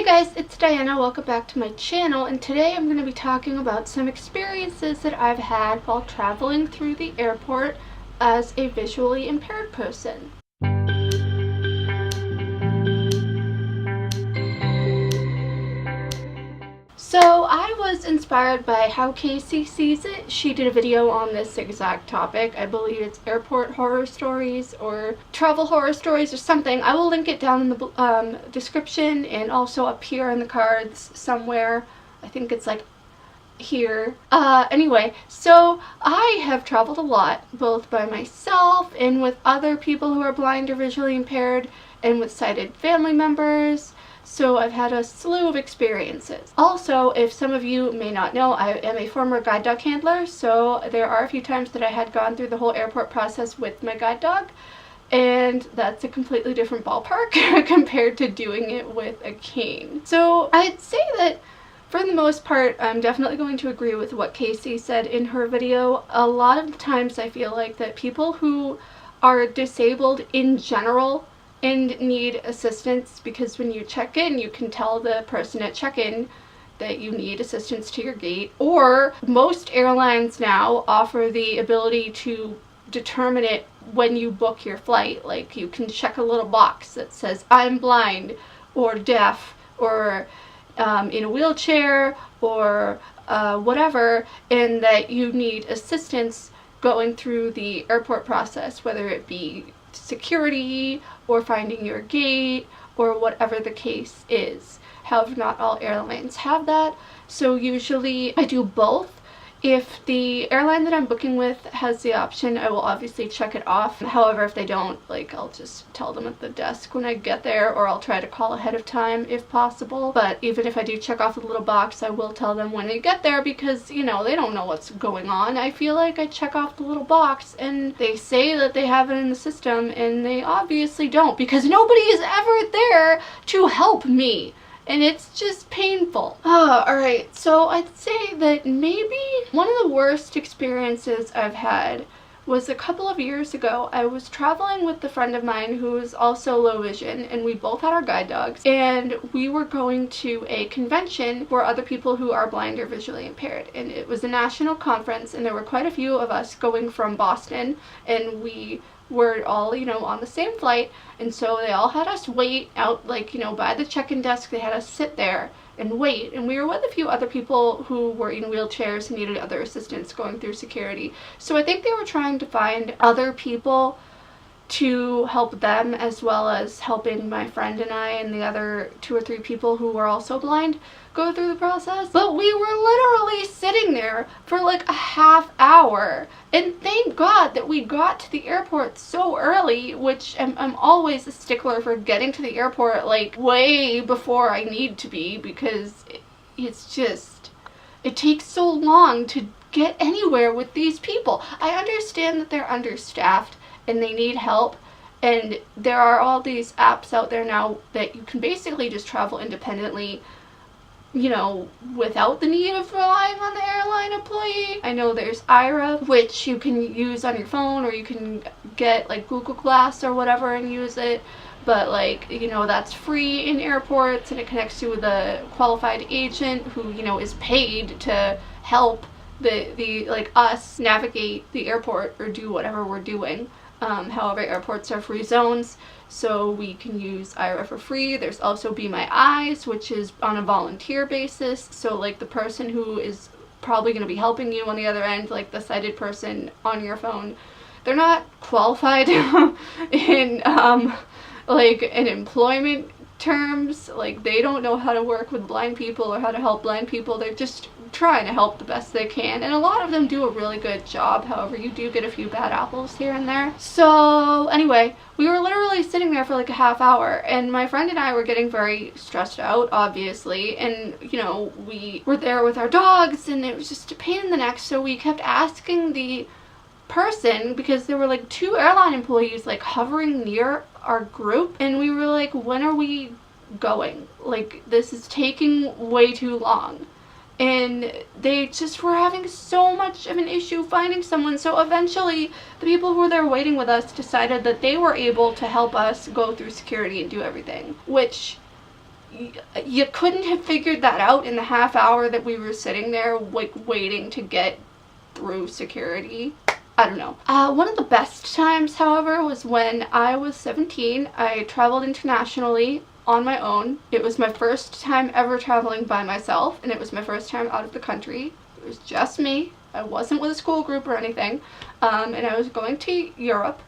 guys, it's Diana. Welcome back to my channel, and today I'm going to be talking about some experiences that I've had while traveling through the airport as a visually impaired person. So I was inspired by how Casey sees it. She did a video on this exact topic. I believe it's airport horror stories or travel horror stories or something. I will link it down in the description and also up here in the cards somewhere. I think it's like here. Anyway, so I have traveled a lot, both by myself and with other people who are blind or visually impaired, and with sighted family members. So I've had a slew of experiences. Also, if some of you may not know, I am a former guide dog handler, so there are a few times that I had gone through the whole airport process with my guide dog, and that's a completely different ballpark compared to doing it with a cane. So I'd say that for the most part, I'm definitely going to agree with what Casey said in her video. A lot of the times I feel like that people who are disabled in general and need assistance, because when you check in, you can tell the person at check-in that you need assistance to your gate, or most airlines now offer the ability to determine it when you book your flight. Like, you can check a little box that says I'm blind or deaf or in a wheelchair or whatever, and that you need assistance going through the airport process, whether it be security or finding your gate or whatever the case is. However, not all airlines have that, so usually I do both. If the airline that I'm booking with has the option, I will obviously check it off. However, if they don't, like, I'll just tell them at the desk when I get there, or I'll try to call ahead of time if possible. But even if I do check off the little box, I will tell them when I get there, because, you know, they don't know what's going on. I feel like I check off the little box and they say that they have it in the system, and they obviously don't, because nobody is ever there to help me. And it's just painful. Alright, so I'd say that maybe one of the worst experiences I've had was a couple of years ago. I was traveling with a friend of mine who is also low vision, and we both had our guide dogs, and we were going to a convention for other people who are blind or visually impaired, and it was a national conference, and there were quite a few of us going from Boston, and we were all, you know, on the same flight, and so they all had us wait out, like, you know, by the check-in desk. They had us sit there and wait, and we were with a few other people who were in wheelchairs and needed other assistance going through security. So I think they were trying to find other people to help them, as well as helping my friend and I and the other 2 or 3 people who were also blind go through the process. But we were literally sitting there for like a half hour, and thank God that we got to the airport so early, which I'm always a stickler for getting to the airport like way before I need to be, because it's just, it takes so long to get anywhere with these people. I understand that they're understaffed and they need help, and there are all these apps out there now that you can basically just travel independently, you know, without the need of relying on the airline employee. I know there's Ira, which you can use on your phone, or you can get like Google Glass or whatever and use it, but, like, you know, that's free in airports, and it connects you with a qualified agent who, you know, is paid to help the like us navigate the airport or do whatever we're doing. However, airports are free zones, so we can use Ira for free. There's also Be My Eyes, which is on a volunteer basis, so like the person who is probably going to be helping you on the other end, like the sighted person on your phone, they're not qualified in like in employment terms. Like, they don't know how to work with blind people or how to help blind people. They're just trying to help the best they can, and a lot of them do a really good job. However, you do get a few bad apples here and there. So anyway, we were literally sitting there for like a half hour, and my friend and I were getting very stressed out, obviously, and, you know, we were there with our dogs, and it was just a pain in the neck. So we kept asking the person, because there were like 2 airline employees like hovering near our group, and we were like, when are we going? Like, this is taking way too long. And they just were having so much of an issue finding someone. So eventually the people who were there waiting with us decided that they were able to help us go through security and do everything, which you couldn't have figured that out in the half hour that we were sitting there, like, waiting to get through security. I don't know. One of the best times, however, was when I was 17. I traveled internationally on my own. It was my first time ever traveling by myself, and it was my first time out of the country. It was just me. I wasn't with a school group or anything, and I was going to Europe,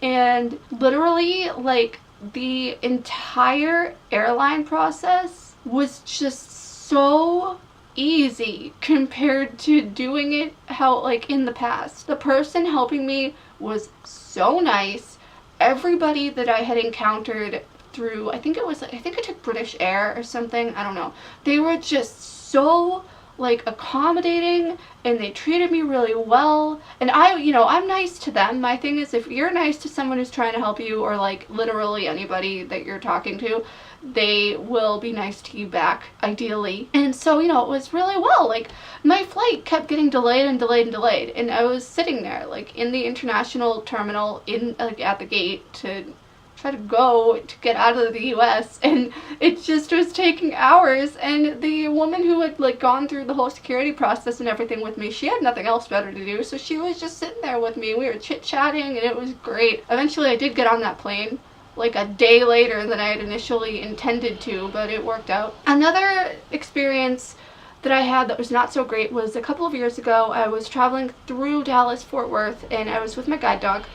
and literally, like, the entire airline process was just so easy compared to doing it how, like, in the past. The person helping me was so nice. Everybody that I had encountered through, I think I took British Air or something, I don't know. They were just so, like, accommodating, and they treated me really well, and I'm nice to them. My thing is, if you're nice to someone who's trying to help you, or like literally anybody that you're talking to, they will be nice to you back, ideally. And so, it was really well. Like, my flight kept getting delayed and delayed and delayed, and I was sitting there, like, in the international terminal, at the gate to try to go to get out of the US, and it just was taking hours. And the woman who had, like, gone through the whole security process and everything with me, she had nothing else better to do, so she was just sitting there with me. We were chit-chatting, and it was great. Eventually I did get on that plane, like, a day later than I had initially intended to, but it worked out. Another experience that I had that was not so great was a couple of years ago. I was traveling through Dallas-Fort Worth, and I was with my guide dog,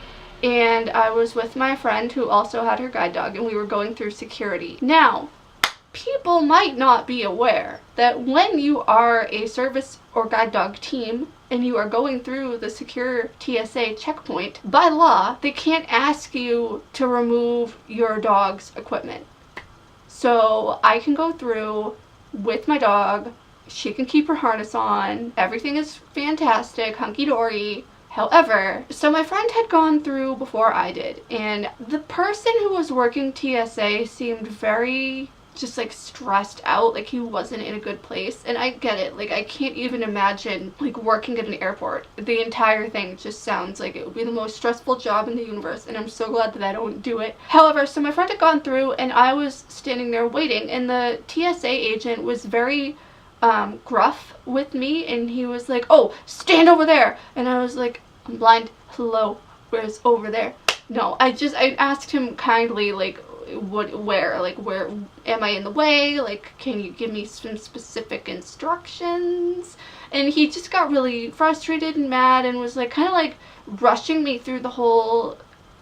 and I was with my friend who also had her guide dog, and we were going through security. Now, people might not be aware that when you are a service or guide dog team and you are going through the secure TSA checkpoint, by law, they can't ask you to remove your dog's equipment. So I can go through with my dog, she can keep her harness on, everything is fantastic, hunky-dory. However, so my friend had gone through before I did, and the person who was working TSA seemed very just, like, stressed out, like he wasn't in a good place. And I get it, like, I can't even imagine, like, working at an airport. The entire thing just sounds like it would be the most stressful job in the universe, and I'm so glad that I don't do it. However, so my friend had gone through, and I was standing there waiting, and the TSA agent was very gruff with me, and he was like, "Oh, stand over there," and I was like, "I'm blind, hello, where's over there?" No, I asked him kindly, like, where am I in the way, like, can you give me some specific instructions? And he just got really frustrated and mad, and was, like, kind of, like, rushing me through the whole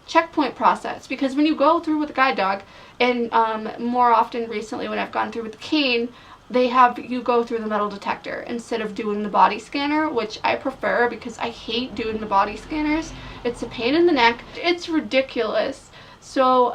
checkpoint process, because when you go through with a guide dog, and more often recently when I've gone through with the cane, they have you go through the metal detector instead of doing the body scanner, which I prefer because I hate doing the body scanners. It's a pain in the neck. It's ridiculous. So,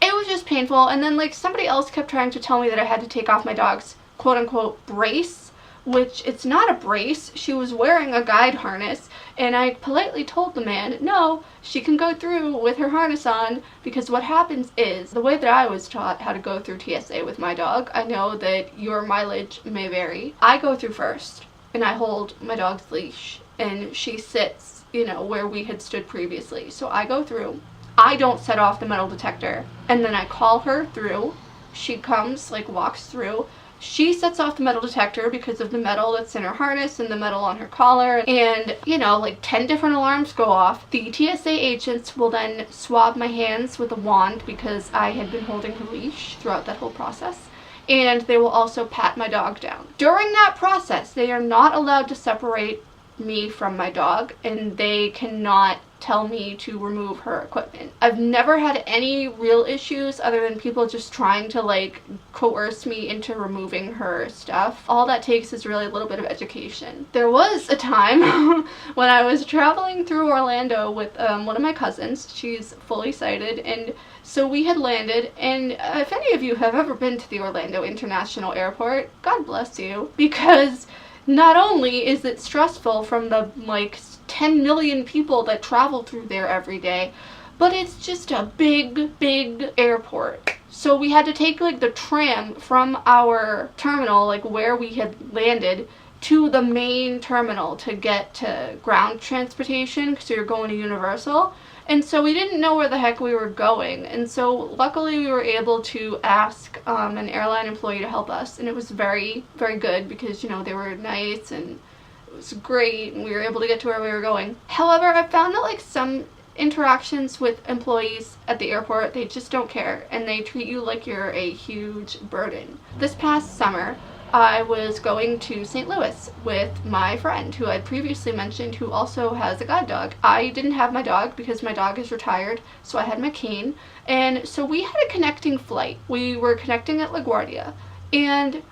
it was just painful. And then, like, somebody else kept trying to tell me that I had to take off my dog's quote-unquote brace, which it's not a brace. She was wearing a guide harness, and I politely told the man, no, she can go through with her harness on, because what happens is, the way that I was taught how to go through TSA with my dog, I know that your mileage may vary. I go through first, and I hold my dog's leash, and she sits, where we had stood previously. So I go through, I don't set off the metal detector, and then I call her through. She comes, like, walks through. She sets off the metal detector because of the metal that's in her harness and the metal on her collar, and, like, 10 different alarms go off. The TSA agents will then swab my hands with a wand because I had been holding her leash throughout that whole process, and they will also pat my dog down. During that process, they are not allowed to separate me from my dog, and they cannot tell me to remove her equipment. I've never had any real issues other than people just trying to, like, coerce me into removing her stuff. All that takes is really a little bit of education. There was a time when I was traveling through Orlando with one of my cousins. She's fully sighted, and so we had landed, and if any of you have ever been to the Orlando International Airport, God bless you, because not only is it stressful from the, like, 10 million people that travel through there every day, but it's just a big airport. So we had to take, like, the tram from our terminal, like, where we had landed, to the main terminal to get to ground transportation, because we were going to Universal. And so we didn't know where the heck we were going. And so luckily we were able to ask an airline employee to help us. And it was very, very good because, you know, they were nice and it was great and we were able to get to where we were going. However, I found that like some interactions with employees at the airport, they just don't care and they treat you like you're a huge burden. This past summer, I was going to St. Louis with my friend who I'd previously mentioned who also has a guide dog. I didn't have my dog because my dog is retired, so I had my cane. And so we had a connecting flight. We were connecting at LaGuardia. And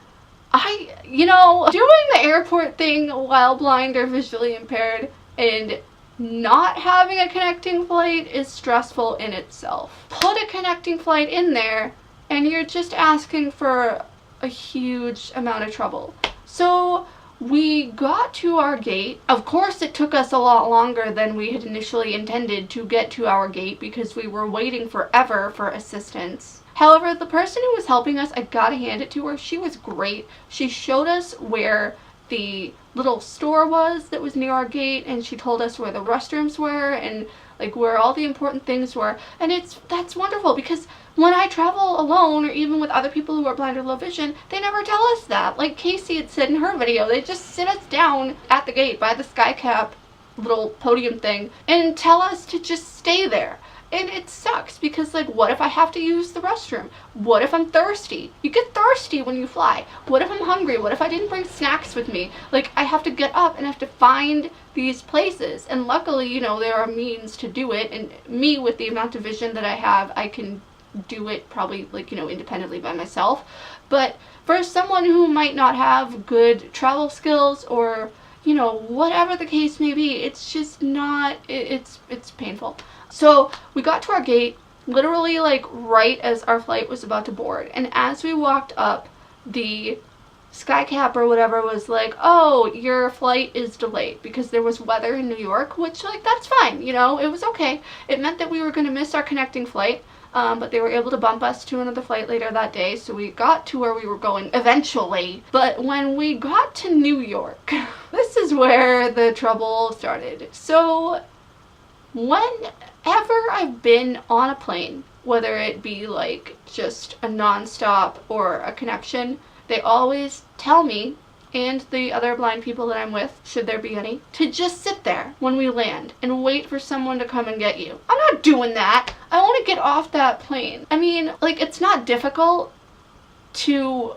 doing the airport thing while blind or visually impaired and not having a connecting flight is stressful in itself. Put a connecting flight in there and you're just asking for a huge amount of trouble. So we got to our gate. Of course it took us a lot longer than we had initially intended to get to our gate because we were waiting forever for assistance. However, the person who was helping us, I gotta hand it to her, she was great. She showed us where the little store was that was near our gate, and she told us where the restrooms were and like where all the important things were. And that's wonderful because when I travel alone or even with other people who are blind or low vision, they never tell us that. Like Casey had said in her video, they just sit us down at the gate by the skycap little podium thing and tell us to just stay there. And it sucks because, like, what if I have to use the restroom? What if I'm thirsty? You get thirsty when you fly. What if I'm hungry? What if I didn't bring snacks with me? Like, I have to get up and I have to find these places. And luckily, you know, there are means to do it. And me, with the amount of vision that I have, I can do it probably, like, you know, independently by myself. But for someone who might not have good travel skills or, you know, whatever the case may be, it's just not, it's painful. So we got to our gate literally like right as our flight was about to board. And as we walked up, the skycap or whatever was like, oh, your flight is delayed because there was weather in New York, which, like, that's fine, you know, it was okay. It meant that we were going to miss our connecting flight, but they were able to bump us to another flight later that day, so we got to where we were going eventually. But when we got to New York, this is where the trouble started. So whenever I've been on a plane, whether it be like just a non-stop or a connection, they always tell me and the other blind people that I'm with, should there be any, to just sit there when we land and wait for someone to come and get you. I'm not doing that. I want to get off that plane. I mean, like, it's not difficult to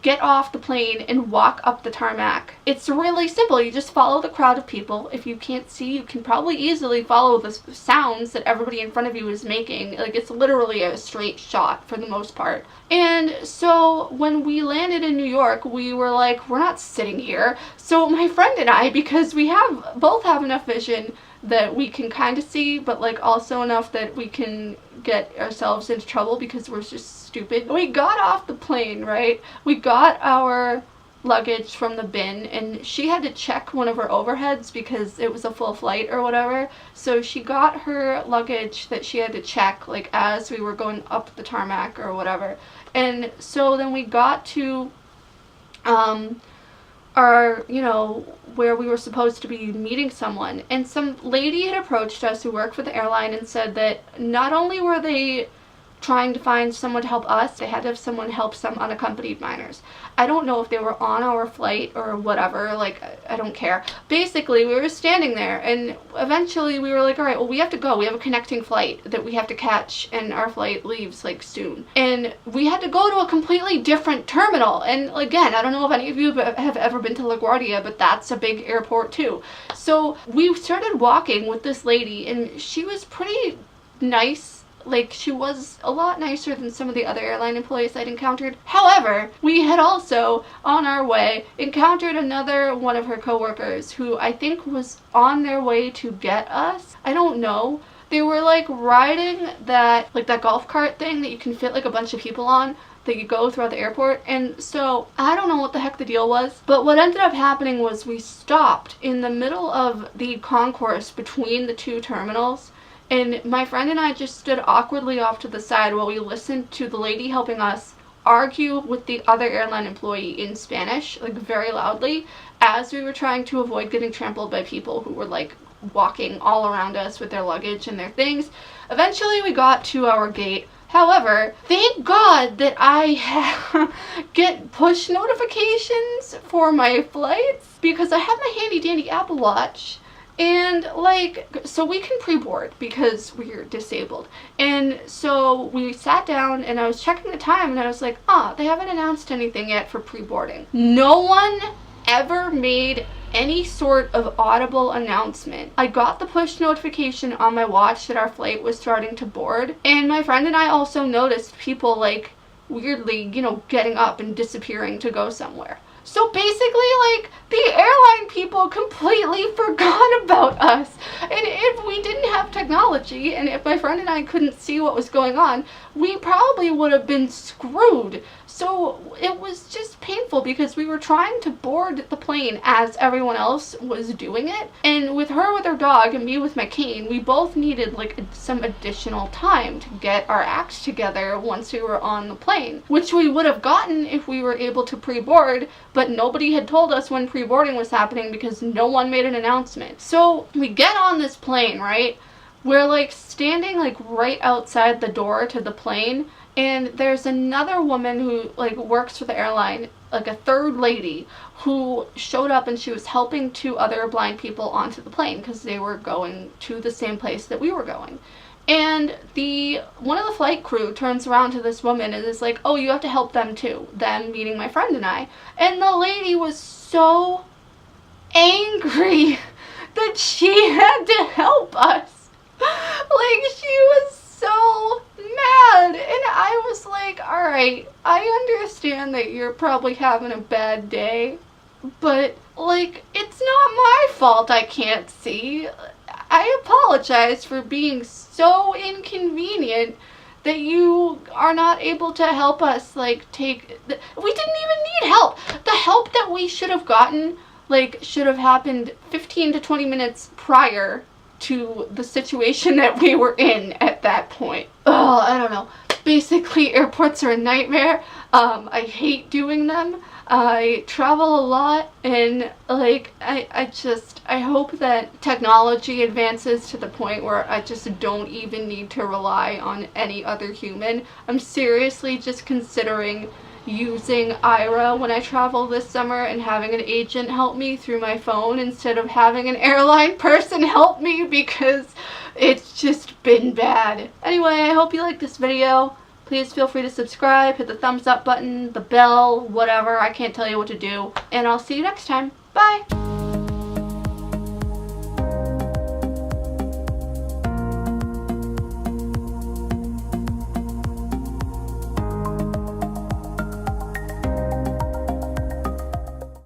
get off the plane and walk up the tarmac. It's really simple. You just follow the crowd of people. If you can't see, you can probably easily follow the sounds that everybody in front of you is making. Like, it's literally a straight shot for the most part. And so when we landed in New York, we were like, we're not sitting here. So my friend and I, because we both have enough vision that we can kind of see, but like also enough that we can get ourselves into trouble because we're just stupid. We got off the plane, right? We got our luggage from the bin, and she had to check one of her overheads because it was a full flight or whatever. So she got her luggage that she had to check, like, as we were going up the tarmac or whatever. And so then we got to our, you know, where we were supposed to be meeting someone, and some lady had approached us who worked for the airline and said that not only were they trying to find someone to help us, they had to have someone help some unaccompanied minors. I don't know if they were on our flight or whatever, like, I don't care. Basically, we were standing there, and eventually we were like, all right, well, we have to go. We have a connecting flight that we have to catch, and our flight leaves, like, soon. And we had to go to a completely different terminal. And again, I don't know if any of you have ever been to LaGuardia, but that's a big airport too. So we started walking with this lady, and she was pretty nice. Like, she was a lot nicer than some of the other airline employees I'd encountered. However, we had also, on our way, encountered another one of her coworkers who I think was on their way to get us. I don't know. They were, like, riding that golf cart thing that you can fit, like, a bunch of people on that you go throughout the airport. And so I don't know what the heck the deal was, but what ended up happening was we stopped in the middle of the concourse between the two terminals. And my friend and I just stood awkwardly off to the side while we listened to the lady helping us argue with the other airline employee in Spanish, like, very loudly, as we were trying to avoid getting trampled by people who were, like, walking all around us with their luggage and their things. Eventually we got to our gate. However, thank God that I get push notifications for my flights because I have my handy dandy Apple Watch. And like, so we can pre-board because we're disabled. And so we sat down and I was checking the time and I was like, they haven't announced anything yet for pre-boarding. No one ever made any sort of audible announcement. I got the push notification on my watch that our flight was starting to board. And my friend and I also noticed people like weirdly, you know, getting up and disappearing to go somewhere. So basically, like, the airline people completely forgot about us. And if we didn't have technology, and if my friend and I couldn't see what was going on, we probably would have been screwed. So it was just painful because we were trying to board the plane as everyone else was doing it. And with her with her dog and me with my cane, we both needed like some additional time to get our acts together once we were on the plane, which we would have gotten if we were able to pre-board, but nobody had told us when pre-boarding was happening because no one made an announcement. So we get on this plane, right? We're like standing like right outside the door to the plane, and there's another woman who like works for the airline, like a third lady, who showed up and she was helping two other blind people onto the plane because they were going to the same place that we were going. And one of the flight crew turns around to this woman and is like, oh, you have to help them too. Them meaning my friend and I. And the lady was so angry that she had to help us. Like, she was so mad. And I was like, alright, I understand that you're probably having a bad day, but like, it's not my fault I can't see. I apologize for being so inconvenient that you are not able to help us, like, we didn't even need help. The help that we should have gotten, like, should have happened 15 to 20 minutes prior to the situation that we were in at that point. Oh, I don't know. Basically, airports are a nightmare. I hate doing them. I travel a lot, and like I hope that technology advances to the point where I just don't even need to rely on any other human. I'm seriously just considering using Ira when I travel this summer and having an agent help me through my phone instead of having an airline person help me because it's just been bad. Anyway, I hope you liked this video. Please feel free to subscribe, hit the thumbs up button, the bell, whatever. I can't tell you what to do. And I'll see you next time. Bye!